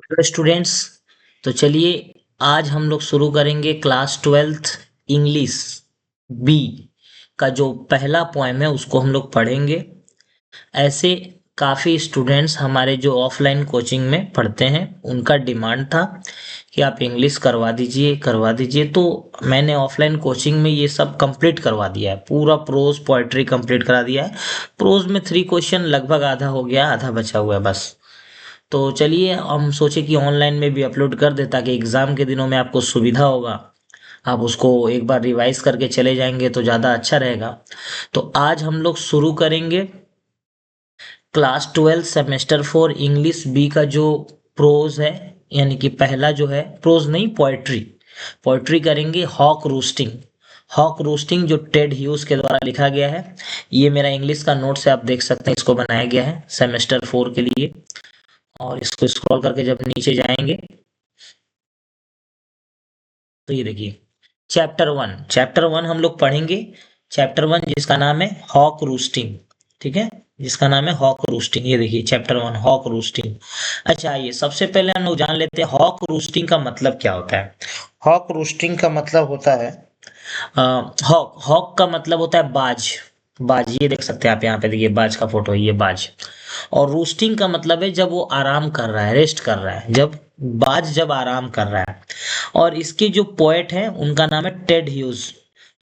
Hello students. तो चलिए आज हम लोग शुरू करेंगे क्लास ट्वेल्थ इंग्लिश बी का जो पहला पोएम है उसको हम लोग पढ़ेंगे। ऐसे काफ़ी स्टूडेंट्स हमारे जो ऑफलाइन कोचिंग में पढ़ते हैं उनका डिमांड था कि आप इंग्लिश करवा दीजिए। तो मैंने ऑफलाइन कोचिंग में ये सब कंप्लीट करवा दिया है, पूरा प्रोज पोएट्री कंप्लीट करा दिया है। प्रोज में 3 क्वेश्चन लगभग आधा हो गया, आधा बचा हुआ है बस। तो चलिए हम सोचे कि ऑनलाइन में भी अपलोड कर दे ताकि एग्ज़ाम के दिनों में आपको सुविधा होगा। आप उसको एक बार रिवाइज करके चले जाएंगे तो ज़्यादा अच्छा रहेगा। तो आज हम लोग शुरू करेंगे क्लास 12 सेमेस्टर 4 इंग्लिश बी का जो प्रोज है, यानी कि पहला जो है प्रोज नहीं, पोएट्री। पोएट्री करेंगे हॉक रूस्टिंग। हॉक रूस्टिंग जो टेड ह्यूज के द्वारा लिखा गया है। ये मेरा इंग्लिश का नोट्स है, आप देख सकते हैं, इसको बनाया गया है सेमेस्टर 4 के लिए। और इसको स्क्रॉल करके जब नीचे जाएंगे तो ये देखिए चैप्टर 1 हम लोग पढ़ेंगे। चैप्टर 1 जिसका नाम है हॉक रूस्टिंग। ठीक है, जिसका नाम है हॉक रूस्टिंग। ये देखिए चैप्टर 1 हॉक रूस्टिंग। अच्छा, ये सबसे पहले हम लोग जान लेते हैं हॉक रूस्टिंग का मतलब क्या होता है। हॉक रूस्टिंग का मतलब होता है हॉक हॉक का मतलब होता है बाज। बाज ये देख सकते हैं आप, यहाँ पे देखिए बाज का फोटो है, ये बाज। और रूस्टिंग का मतलब है जब वो आराम कर रहा है, रेस्ट कर रहा है, जब बाज जब आराम कर रहा है। और इसके जो पोएट हैं उनका नाम है टेड ह्यूज।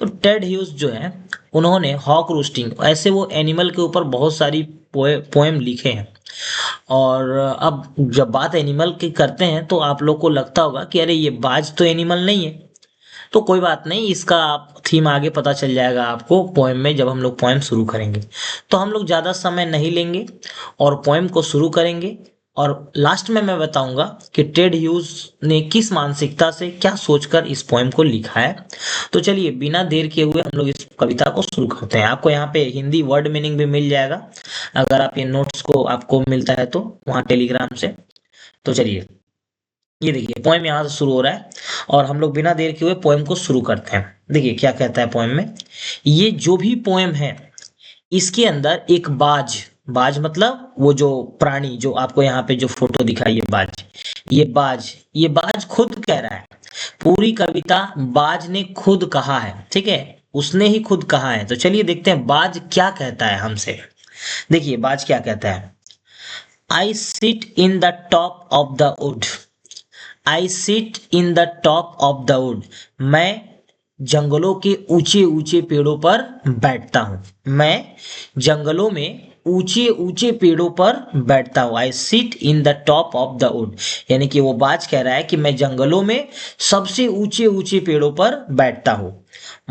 तो टेड ह्यूज जो है उन्होंने हॉक रूस्टिंग, ऐसे वो एनिमल के ऊपर बहुत सारी पोएम लिखे हैं। और अब जब बात एनिमल की करते हैं तो आप लोग को लगता होगा कि अरे ये बाज तो एनिमल नहीं है। तो कोई बात नहीं, इसका आप थीम आगे पता चल जाएगा आपको पोएम में, जब हम लोग पोएम शुरू करेंगे। तो हम लोग ज़्यादा समय नहीं लेंगे और पोएम को शुरू करेंगे। और लास्ट में मैं बताऊंगा कि टेड ह्यूज ने किस मानसिकता से क्या सोचकर इस पोएम को लिखा है। तो चलिए बिना देर किए हुए हम लोग इस कविता को शुरू करते हैं। आपको यहाँ पे हिंदी वर्ड मीनिंग भी मिल जाएगा अगर आप ये नोट्स को आपको मिलता है तो, वहाँ टेलीग्राम से। तो चलिए ये देखिए पोएम यहाँ से शुरू हो रहा है और हम लोग बिना देर किए हुए पोएम को शुरू करते हैं। देखिए क्या कहता है पोएम में। ये जो भी पोएम है इसके अंदर एक बाज, बाज मतलब वो जो प्राणी जो आपको यहाँ पे जो फोटो दिखाई है बाज, ये बाज खुद कह रहा है। पूरी कविता बाज ने खुद कहा है, ठीक है, उसने ही खुद कहा है। तो चलिए देखते हैं बाज क्या कहता है हमसे। देखिए बाज क्या कहता है। I sit in the top of the wood. I sit in the top of the wood. मैं जंगलों के ऊंचे ऊंचे पेड़ों पर बैठता हूँ। मैं जंगलों में ऊंचे ऊंचे पेड़ों पर बैठता हूँ। I sit in the top of the wood, यानी कि वो बाज कह रहा है कि मैं जंगलों में सबसे ऊंचे ऊंचे पेड़ों पर बैठता हूँ।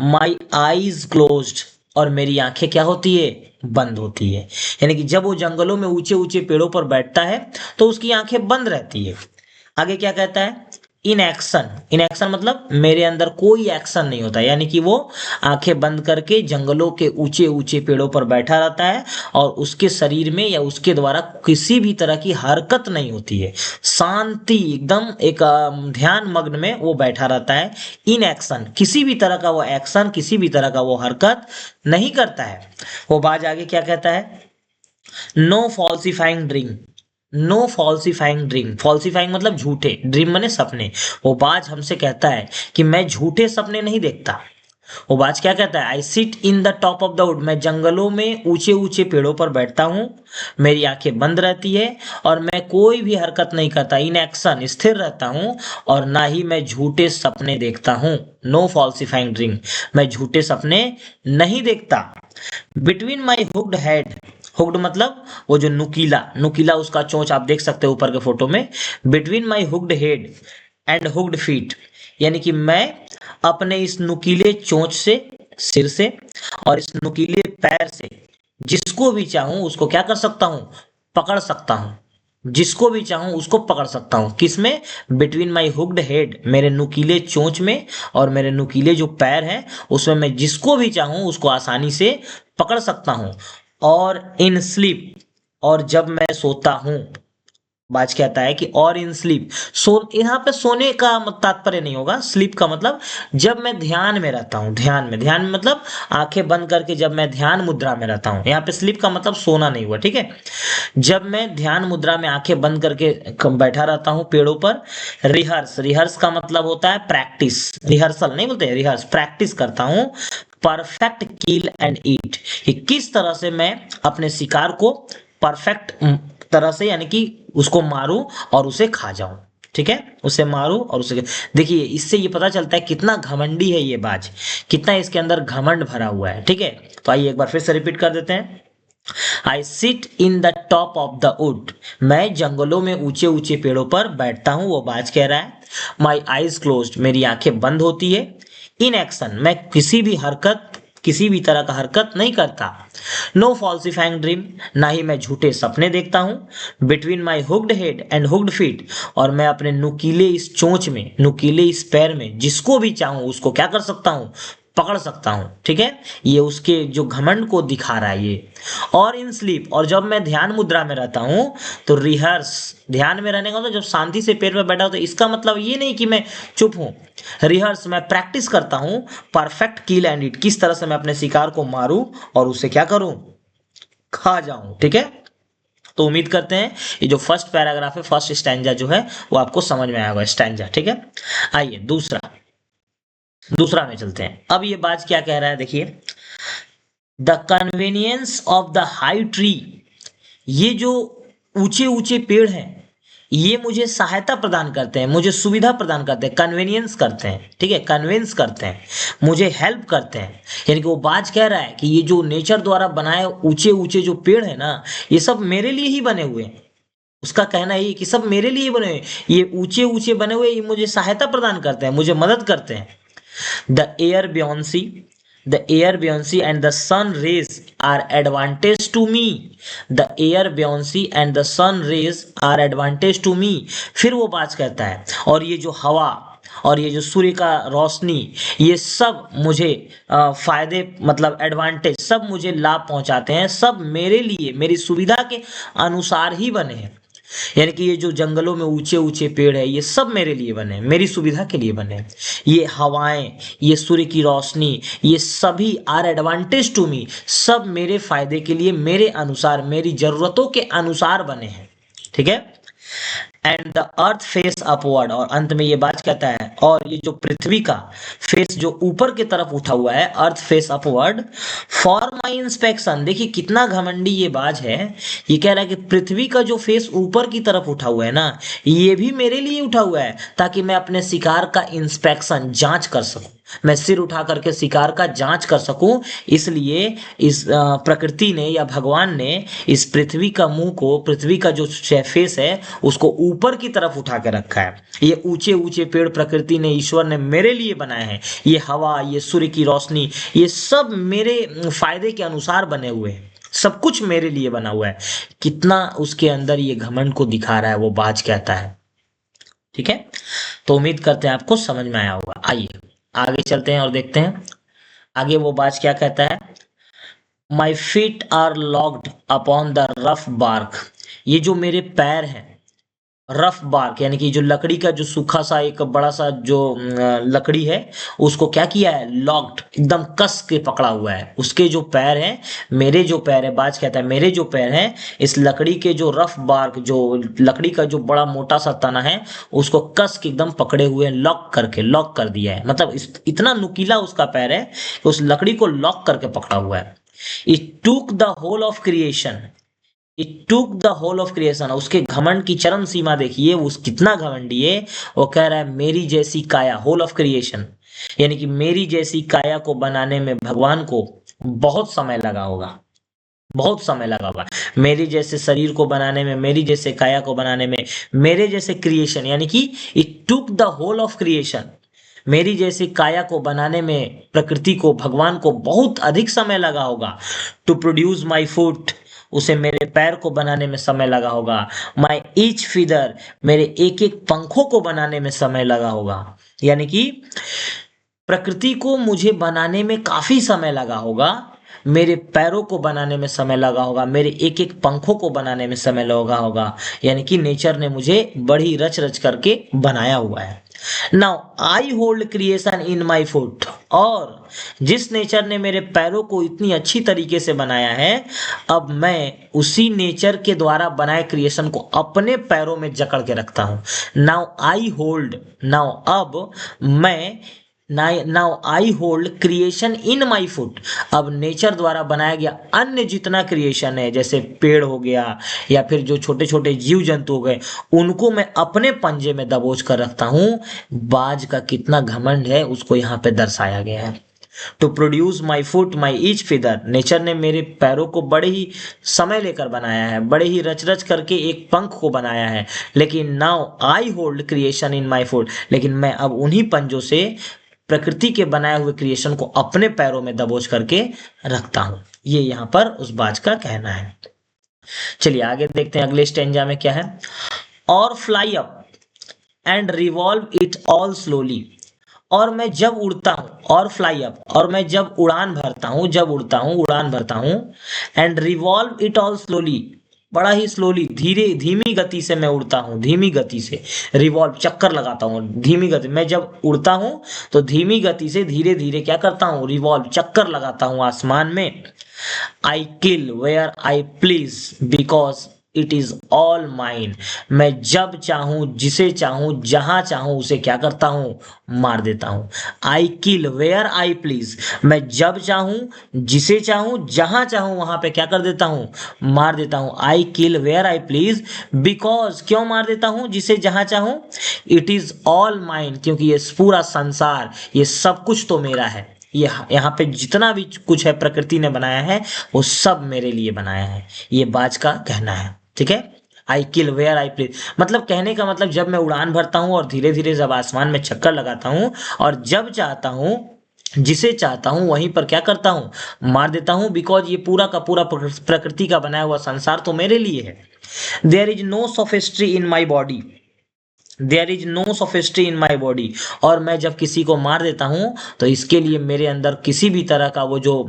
माई आईज क्लोज्ड, और मेरी आंखें क्या होती है, बंद होती है। यानी कि जब वो जंगलों में ऊंचे ऊंचे पेड़ों पर बैठता है तो उसकी आंखें बंद रहती है। आगे क्या कहता है। इन एक्शन, इन एक्शन मतलब मेरे अंदर कोई एक्शन नहीं होता, यानी कि वो आंखें बंद करके जंगलों के ऊंचे ऊंचे पेड़ों पर बैठा रहता है और उसके शरीर में या उसके द्वारा किसी भी तरह की हरकत नहीं होती है। शांति एकदम एक ध्यान मग्न में वो बैठा रहता है। इन एक्शन, किसी भी तरह का वो एक्शन, किसी भी तरह का वो हरकत नहीं करता है। वो बाज आगे क्या कहता है। No falsifying dream. No falsifying dream, falsifying मतलब झूठे, ड्रीम माने सपने। वो बाज हमसे कहता है कि मैं झूठे सपने नहीं देखता। वो बाज क्या कहता है। I sit in the top of the wood, मैं जंगलों में ऊंचे ऊंचे पेड़ों पर बैठता हूँ। मेरी आंखें बंद रहती है और मैं कोई भी हरकत नहीं करता, इन एक्शन स्थिर रहता हूँ। और ना ही मैं झूठे सपने देखता हूँ। नो फॉल्सिफाइंग ड्रीम, मैं झूठे सपने नहीं देखता। Between my hooked head, hooked मतलब वो जो नुकीला, नुकीला उसका चोंच आप देख सकते हो ऊपर के फोटो में। Between my hooked head and hooked feet, यानी कि मैं अपने इस नुकीले चोंच से, सिर से, और इस नुकीले पैर से जिसको भी चाहूं उसको क्या कर सकता हूं, पकड़ सकता हूं। जिसको भी चाहूं उसको पकड़ सकता हूं। किसमें, बिटवीन माई हुक्ड हेड, मेरे नुकीले चोंच में, और मेरे नुकीले जो पैर हैं उसमें मैं जिसको भी चाहूं उसको आसानी से पकड़ सकता हूं। और इन स्लीप, और जब मैं सोता हूं, बाज कहता है कि और इन स्लीप, सो यहाँ पे सोने का तात्पर्य नहीं होगा, स्लीप का मतलब जब मैं ध्यान में रहता हूँ, ध्यान में मतलब आंखें बंद करके जब मैं ध्यान मुद्रा में रहता हूँ। यहाँ पे स्लीप का मतलब सोना नहीं हुआ, ठीक है। जब मैं ध्यान मुद्रा में आंखें बंद करके बैठा रहता हूँ पेड़ों पर। रिहर्स, रिहर्स का मतलब होता है प्रैक्टिस, रिहर्सल नहीं बोलते, रिहर्स प्रैक्टिस करता हूँ। परफेक्ट किल एंड ईट, कि किस तरह से मैं अपने शिकार को परफेक्ट तरह से यानी कि उसको मारूं और उसे खा जाऊं, ठीक है, उसे मारूं और उसे। देखिए इससे ये पता चलता है कितना घमंडी है ये बाज, कितना इसके अंदर घमंड भरा हुआ है, ठीक है। तो आइए एक बार फिर से रिपीट कर देते हैं। I sit in the top of the wood, मैं जंगलों में ऊंचे ऊंचे पेड़ों पर बैठता हूं, वो बाज कह रहा है। माई आईज क्लोज्ड, मेरी आंखें बंद होती है। इन एक्शन, मैं किसी भी हरकत, किसी भी तरह का हरकत नहीं करता। नो फॉल्सिफाइंग ड्रीम, ना ही मैं झूठे सपने देखता हूँ। Between my hooked head and hooked feet, और मैं अपने नुकीले इस चोंच में, नुकीले इस पैर में जिसको भी चाहूं उसको क्या कर सकता हूँ, पकड़ सकता हूं, ठीक है। ये उसके जो घमंड को दिखा रहा है ये। और इन स्लीप, और जब मैं ध्यान मुद्रा में रहता हूं तो रिहर्स, ध्यान में रहने का मतलब जब शांति से पेड़ पे बैठा हो तो इसका मतलब ये नहीं कि मैं चुप हूं। रिहर्स, मैं प्रैक्टिस करता हूं। परफेक्ट किल एंड इट, किस तरह से मैं अपने शिकार को मारूं और उसे क्या करूं, खा जाऊं, ठीक है। तो उम्मीद करते हैं ये जो फर्स्ट पैराग्राफ है, फर्स्ट स्टैंजा जो है वो आपको समझ में आया होगा, स्टैंजा, ठीक है। आइए दूसरा, दूसरा में चलते हैं। अब ये बात क्या कह रहा है, देखिए। The convenience of the high tree, ये जो ऊंचे ऊंचे पेड़ हैं ये मुझे सहायता प्रदान करते हैं, मुझे सुविधा प्रदान करते हैं, कन्वीनियंस करते हैं, ठीक है, कन्विंस करते हैं, मुझे हेल्प करते हैं। यानी कि वो बाज कह रहा है कि ये जो नेचर द्वारा बनाए ऊंचे ऊंचे जो पेड़ है ना, ये सब मेरे लिए ही बने हुए हैं। उसका कहना है कि सब मेरे लिए बने हुए, ये ऊंचे ऊंचे बने हुए, ये मुझे सहायता प्रदान करते हैं, मुझे मदद करते हैं। The air Beyonce, the air Beyonce and the sun rays are advantage to me. The air Beyonce and the sun rays are advantage to me. फिर वो बात कहता है और ये जो हवा और ये जो सूर्य का रोशनी, ये सब मुझे फायदे मतलब एडवांटेज, सब मुझे लाभ पहुंचाते हैं, सब मेरे लिए मेरी सुविधा के अनुसार ही बने हैं। यानी कि ये जो जंगलों में ऊंचे ऊंचे पेड़ है ये सब मेरे लिए बने हैं, मेरी सुविधा के लिए बने हैं। ये हवाएं, ये सूर्य की रोशनी, ये सभी आर एडवांटेज टू मी, सब मेरे फायदे के लिए, मेरे अनुसार, मेरी जरूरतों के अनुसार बने हैं, ठीक है। And the earth face upward, और अंत में ये बात कहता है और ये जो पृथ्वी का फेस जो ऊपर की तरफ उठा हुआ है, earth face upward for my inspection. देखिए कितना घमंडी ये बाज है, ये कह रहा है कि पृथ्वी का जो फेस ऊपर की तरफ उठा हुआ है ना, ये भी मेरे लिए उठा हुआ है ताकि मैं अपने शिकार का इंस्पेक्शन, जांच कर सकूं, मैं सिर उठा करके शिकार का जांच कर सकूं। इसलिए इस प्रकृति ने या भगवान ने इस पृथ्वी का मुंह को, पृथ्वी का जो फेस है उसको ऊपर की तरफ उठा के रखा है। ये ऊंचे ऊंचे पेड़ प्रकृति ने, ईश्वर ने मेरे लिए बनाए हैं। ये हवा, ये सूर्य की रोशनी, ये सब मेरे फायदे के अनुसार बने हुए हैं, सब कुछ मेरे लिए बना हुआ है। कितना उसके अंदर ये घमंड को दिखा रहा है, वो बाज कहता है, ठीक है। तो उम्मीद करते हैं आपको समझ में आया होगा। आइए आगे चलते हैं और देखते हैं आगे वो बाज क्या कहता है। My feet are locked upon the rough bark, ये जो मेरे पैर हैं, रफ बार्क यानी कि जो लकड़ी का जो सूखा सा एक बड़ा सा जो लकड़ी है उसको क्या किया है, लॉक्ड, एकदम कस के पकड़ा हुआ है। उसके जो पैर हैं, मेरे जो पैर है, बाज कहता है मेरे जो पैर हैं इस लकड़ी के जो रफ बार्क, जो लकड़ी का जो बड़ा मोटा सा तना है उसको कस के एकदम पकड़े हुए हैं, लॉक करके, लॉक कर दिया है। मतलब इतना नुकीला उसका पैर है कि उस लकड़ी को लॉक करके पकड़ा हुआ है। It took the whole of creation, it took the whole of creation, उसके घमंड की चरम सीमा देखिए, उस कितना घमंडी है। वो कह रहा है मेरी जैसी काया, होल ऑफ क्रिएशन यानी कि मेरी जैसी काया को बनाने में भगवान को बहुत समय लगा होगा, बहुत समय लगा होगा। मेरे जैसे शरीर को बनाने में, मेरी जैसे काया को बनाने में, मेरे जैसे क्रिएशन यानी कि it took the whole of creation, मेरी जैसी काया को बनाने में प्रकृति को, भगवान को बहुत अधिक समय लगा होगा। टू प्रोड्यूस माई फुट, उसे मेरे पैर को बनाने में समय लगा होगा। माई ईच फीदर, मेरे एक एक पंखों को बनाने में समय लगा होगा। यानी कि प्रकृति को मुझे बनाने में काफी समय लगा होगा, मेरे पैरों को बनाने में समय लगा होगा, मेरे एक एक पंखों को बनाने में समय लगा होगा, यानी कि नेचर ने मुझे बड़ी रच रच करके बनाया हुआ है। Now I hold creation in my foot, और जिस नेचर ने मेरे पैरों को इतनी अच्छी तरीके से बनाया है, अब मैं उसी नेचर के द्वारा बनाए क्रिएशन को अपने पैरों में जकड़ के रखता हूं। नाउ आई होल्ड, नाउ अब मैं, now I hold creation in my foot, अब नेचर द्वारा बनाया गया अन्य जितना क्रिएशन है, जैसे पेड़ हो गया या फिर जो छोटे छोटे जीव जंतु हो गए, उनको मैं अपने पंजे में दबोच कर रखता हूं। बाज का कितना घमंड है उसको यहाँ पे दर्शाया गया है। To produce my foot my each feather, nature ने मेरे पैरों को बड़े ही समय लेकर बनाया है, बड़े ही रच रच करके एक पंख को बनाया है, लेकिन now I hold creation in my foot, लेकिन मैं अब उन्हीं पंजों से प्रकृति के बनाए हुए क्रिएशन को अपने पैरों में दबोच करके रखता हूं। ये यहां पर उस बाज का कहना है। चलिए आगे देखते हैं अगले स्टेंजा में क्या है। और fly up and revolve it all slowly, और मैं जब उड़ता हूं, और फ्लाई अप, और मैं जब उड़ान भरता हूं, जब उड़ता हूं उड़ान भरता हूं, and revolve it all slowly, बड़ा ही स्लोली, धीरे धीमी गति से मैं उड़ता हूँ, धीमी गति से, रिवॉल्व चक्कर लगाता हूँ, धीमी गति, मैं जब उड़ता हूँ तो धीमी गति से धीरे धीरे क्या करता हूँ, रिवॉल्व चक्कर लगाता हूँ आसमान में। I kill where I please because it is all mine, मैं जब चाहूं, जिसे चाहूं, जहां चाहूं उसे क्या करता हूं, मार देता हूं। आई किल वेयर आई प्लीज, मैं जब चाहूं, जिसे चाहूं, जहां चाहूं वहां पे क्या कर देता हूं, मार देता हूं। आई kill where I please because, क्यों मार देता हूं, जिसे जहां चाहूं, इट इज ऑल माइन, क्योंकि ये पूरा संसार, ये सब कुछ तो मेरा है। ये यहाँ पे जितना भी कुछ है प्रकृति ने बनाया है वो सब मेरे लिए बनाया है, ये बाज का कहना है। ठीक है, आई किल वेयर आई प्लीज, मतलब कहने का मतलब जब मैं उड़ान भरता हूं और धीरे धीरे जब आसमान में चक्कर लगाता हूं, और जब चाहता हूं, जिसे चाहता हूं वहीं पर क्या करता हूं, मार देता हूं, बिकॉज ये पूरा का पूरा प्रकृति का बनाया हुआ संसार तो मेरे लिए है। There is no sophistry in my body, there is no sophistry in my body, और मैं जब किसी को मार देता हूं तो इसके लिए मेरे अंदर किसी भी तरह का वो जो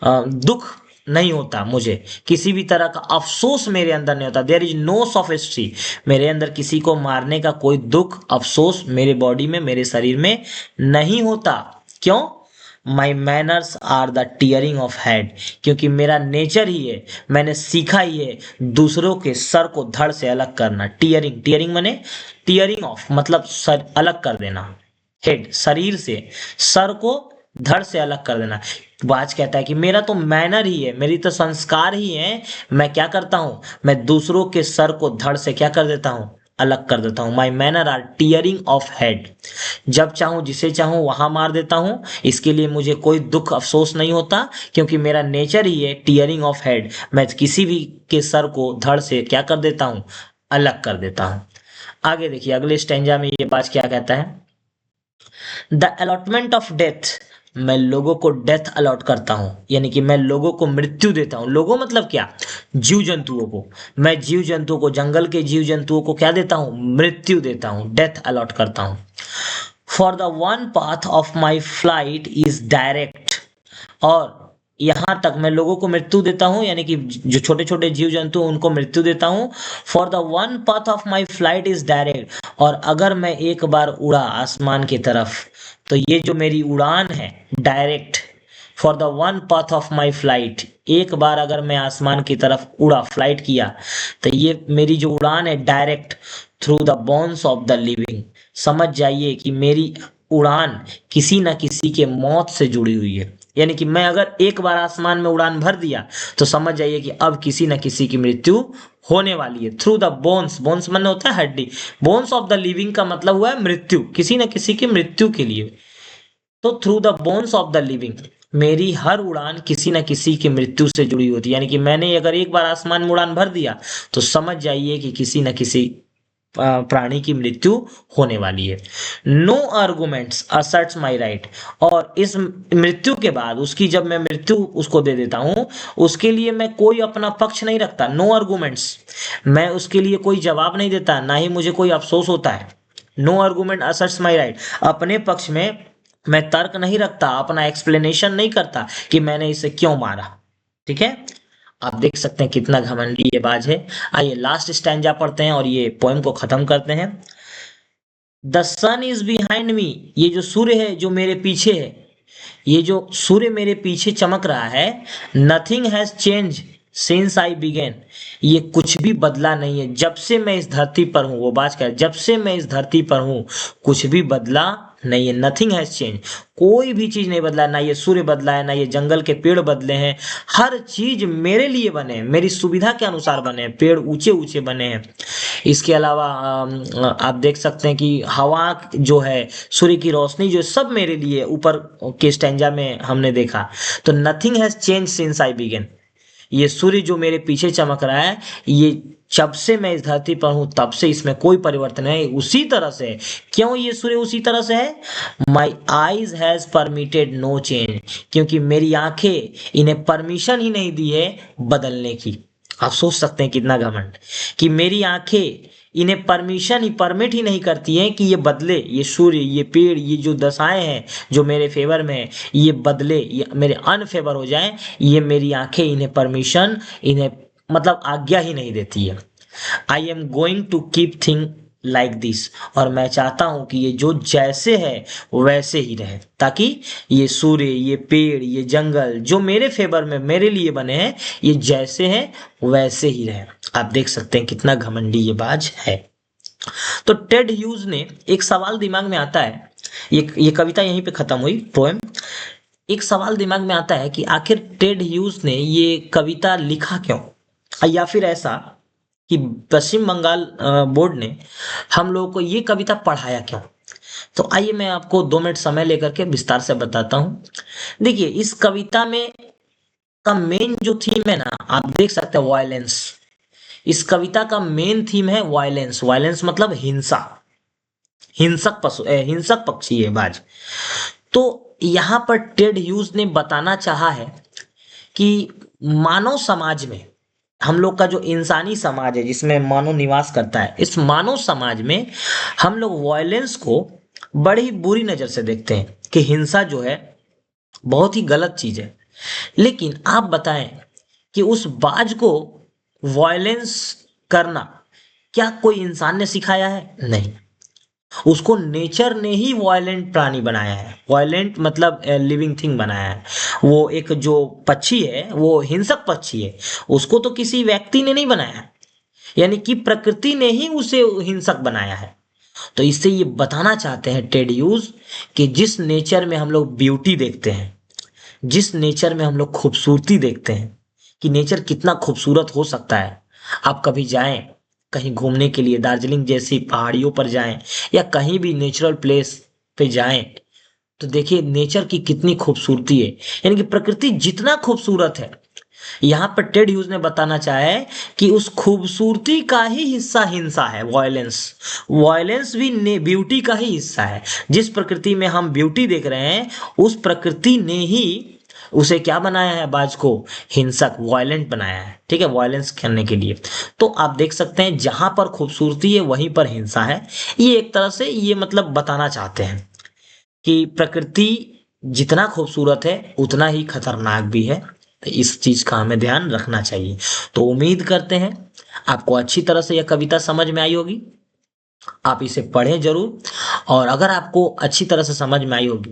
दुख नहीं होता, मुझे किसी भी तरह का अफसोस मेरे अंदर नहीं होता। देयर इज नो सोफिस्ट्री, मेरे अंदर किसी को मारने का कोई दुख अफसोस मेरे बॉडी में, मेरे शरीर में नहीं होता। क्यों? My manners are the tearing off head, क्योंकि मेरा नेचर ही है, मैंने सीखा ही है दूसरों के सर को धड़ से अलग करना। टीयरिंग, टीयरिंग माने टीयरिंग ऑफ मतलब सर अलग कर देना, हेड शरीर से, सर को धड़ से अलग कर देना। बाज कहता है कि मेरा तो मैनर ही है, मेरी तो संस्कार ही है, मैं क्या करता हूं, मैं दूसरों के सर को धड़ से क्या कर देता हूं, अलग कर देता हूं। My manner are tearing off head, जब चाहूं, जिसे चाहूं वहां मार देता हूं, इसके लिए मुझे कोई दुख अफसोस नहीं होता, क्योंकि मेरा नेचर ही है टीयरिंग ऑफ हेड, मैं किसी भी के सर को धड़ से क्या कर देता हूं, अलग कर देता हूं। आगे देखिए अगले स्टेंजा में ये बात क्या कहता है। द अलॉटमेंट ऑफ डेथ, मैं लोगों को डेथ अलॉट करता हूं, यानी कि मैं लोगों को मृत्यु देता हूं। लोगों मतलब क्या, जीव जंतुओं को, मैं जीव जंतुओं को, जंगल के जीव जंतुओं को क्या देता हूं, मृत्यु देता हूं, डेथ अलॉट करता हूं। For the one path of my flight is direct, और यहां तक मैं लोगों को मृत्यु देता हूं, यानी कि जो छोटे छोटे जीव जंतु उनको मृत्यु देता हूं। For the one path of my flight is direct, और अगर मैं एक बार उड़ा आसमान की तरफ तो ये जो मेरी उड़ान है direct, for the one path of my flight, एक बार अगर मैं आसमान की तरफ उड़ा, फ्लाइट किया, तो ये मेरी जो उड़ान है direct through the bones of the living, समझ जाइए कि मेरी उड़ान किसी न किसी के मौत से जुड़ी हुई है। यानी कि मैं अगर एक बार आसमान में उड़ान भर दिया तो समझ जाइए कि अब किसी न किसी की मृत्यु होने वाली है। थ्रू द बोन्स, बोन्स मन होता है हड्डी, बोन्स ऑफ द लिविंग का मतलब हुआ है मृत्यु, किसी न किसी की मृत्यु के लिए। तो through the bones of the living, मेरी हर उड़ान किसी न किसी की मृत्यु से जुड़ी होती है। यानी कि मैंने अगर एक बार आसमान में उड़ान भर दिया तो समझ जाइए कि किसी न किसी प्राणी की मृत्यु होने वाली है। No arguments asserts my right, और इस मृत्यु के बाद उसकी जब मैं मृत्यु उसको दे देता हूं, उसके लिए मैं कोई अपना पक्ष नहीं रखता। नो आर्गुमेंट्स, मैं उसके लिए कोई जवाब नहीं देता, ना ही मुझे कोई अफसोस होता है। No argument asserts my right, अपने पक्ष में मैं तर्क नहीं रखता, अपना एक्सप्लेनेशन नहीं करता कि मैंने इसे क्यों मारा। ठीक है, आप देख सकते हैं कितना घमंडी ये बाज है। आइए लास्ट स्टैंजा पढ़ते हैं और ये पोएम को खत्म करते हैं। The sun is behind me, ये जो सूर्य है जो मेरे पीछे है, ये जो सूर्य मेरे पीछे चमक रहा है। Nothing has change since I began, ये कुछ भी बदला नहीं है जब से मैं इस धरती पर हूं। वो बात कर, जब से मैं इस धरती पर हूं कुछ भी बदला नहीं है। नथिंग हैज चेंज, कोई भी चीज नहीं बदला, ना ये सूर्य बदला है, ना ये जंगल के पेड़ बदले हैं। हर चीज मेरे लिए बने हैं, मेरी सुविधा के अनुसार बने हैं। पेड़ ऊंचे ऊंचे बने हैं। इसके अलावा आप देख सकते हैं कि हवा जो है, सूर्य की रोशनी जो है, सब मेरे लिए ऊपर के स्टैंजा में हमने देखा। तो nothing has change since I began, ये सूर्य जो मेरे पीछे चमक रहा है, ये जब से मैं इस धरती पर हूं तब से इसमें कोई परिवर्तन नहीं, उसी तरह से है। क्यों ये सूर्य उसी तरह से है? My eyes has permitted no change, क्योंकि मेरी आंखें इन्हें परमिशन ही नहीं दी है बदलने की। आप सोच सकते हैं कितना घमंड, कि मेरी आंखें इन्हें परमिट ही नहीं करती हैं कि ये बदले, ये सूर्य, ये पेड़, ये जो दशाएं हैं जो मेरे फेवर में है, ये बदले, ये मेरे अनफेवर हो जाएं। ये मेरी आंखें इन्हें परमिशन, इन्हें मतलब आज्ञा ही नहीं देती है। I am going to keep thing like this, और मैं चाहता हूं कि ये जो जैसे है वैसे ही रहे, ताकि ये सूर्य, ये पेड़, ये जंगल जो मेरे फेवर में मेरे लिए बने हैं, ये जैसे हैं वैसे ही रहे। आप देख सकते हैं कितना घमंडी ये बाज है। तो टेड ह्यूज ने एक सवाल दिमाग में आता है, ये कविता यहीं पे खत्म हुई, पोएम। एक सवाल दिमाग में आता है कि आखिर टेड ह्यूज ने ये कविता लिखा क्यों, या फिर ऐसा कि पश्चिम बंगाल बोर्ड ने हम लोगों को ये कविता पढ़ाया क्यों। तो आइए मैं आपको 2 मिनट समय लेकर के विस्तार से बताता हूं। देखिए, इस कविता में का मेन जो थीम है ना, आप देख सकते हैं वायलेंस। इस कविता का मेन थीम है वायलेंस। वायलेंस मतलब हिंसा, हिंसक पक्षी है बाज। तो यहां पर टेड ह्यूज ने बताना चाहा है कि मानव समाज में, हम लोग का जो इंसानी समाज है जिसमें मानव निवास करता है, इस मानव समाज में हम लोग वायलेंस को बड़ी बुरी नजर से देखते हैं कि हिंसा जो है बहुत ही गलत चीज है। लेकिन आप बताएं कि उस बाज को वायलेंस करना क्या कोई इंसान ने सिखाया है? नहीं, उसको नेचर ने ही वायलेंट प्राणी बनाया है। वायलेंट मतलब लिविंग थिंग बनाया है। वो एक जो पक्षी है वो हिंसक पक्षी है, उसको तो किसी व्यक्ति ने नहीं बनाया है, यानी कि प्रकृति ने ही उसे हिंसक बनाया है। तो इससे ये बताना चाहते हैं टेड ह्यूज कि जिस नेचर में हम लोग ब्यूटी देखते हैं, जिस नेचर में हम लोग खूबसूरती देखते हैं कि नेचर कितना खूबसूरत हो सकता है। आप कभी जाएं कहीं घूमने के लिए, दार्जिलिंग जैसी पहाड़ियों पर जाएं या कहीं भी नेचुरल प्लेस पे जाएं, तो देखिए नेचर की कितनी खूबसूरती है, यानी कि प्रकृति जितना खूबसूरत है। यहाँ पर टेड ह्यूज ने बताना चाहा है कि उस खूबसूरती का ही हिस्सा हिंसा है, वायलेंस। वायलेंस भी ब्यूटी का ही हिस्सा है। जिस प्रकृति में हम ब्यूटी देख रहे हैं, उस प्रकृति ने ही उसे क्या बनाया है, बाज को हिंसक, वायलेंट बनाया है। ठीक है, वायलेंस करने के लिए। तो आप देख सकते हैं जहां पर खूबसूरती है वहीं पर हिंसा है। ये एक तरह से ये मतलब बताना चाहते हैं कि प्रकृति जितना खूबसूरत है उतना ही खतरनाक भी है। तो इस चीज का हमें ध्यान रखना चाहिए। तो उम्मीद करते हैं आपको अच्छी तरह से यह कविता समझ में आई होगी। आप इसे पढ़ें जरूर, और अगर आपको अच्छी तरह से समझ में आई होगी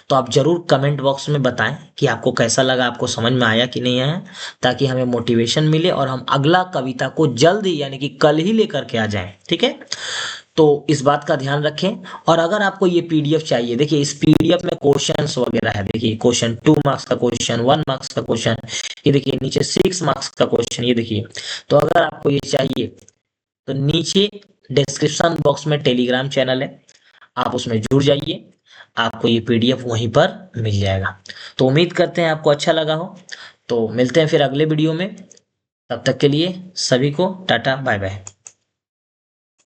तो आप जरूर कमेंट बॉक्स में बताएं कि आपको कैसा लगा, आपको समझ में आया कि नहीं आया, ताकि हमें मोटिवेशन मिले और हम अगला कविता को जल्द ही यानी कि कल ही लेकर के आ जाएं। ठीक है, तो इस बात का ध्यान रखें। और अगर आपको ये पीडीएफ चाहिए, देखिए इस पीडीएफ में क्वेश्चंस वगैरह है। देखिए क्वेश्चन 2 मार्क्स का क्वेश्चन, 1 मार्क्स का क्वेश्चन, ये देखिए नीचे 6 मार्क्स का क्वेश्चन, ये देखिए। तो अगर आपको ये चाहिए तो नीचे डिस्क्रिप्शन बॉक्स में टेलीग्राम चैनल है, आप उसमें जुड़ जाइए, आपको ये पीडीएफ वहीं पर मिल जाएगा। तो उम्मीद करते हैं आपको अच्छा लगा हो। तो मिलते हैं फिर अगले वीडियो में, तब तक के लिए सभी को टाटा बाय बाय।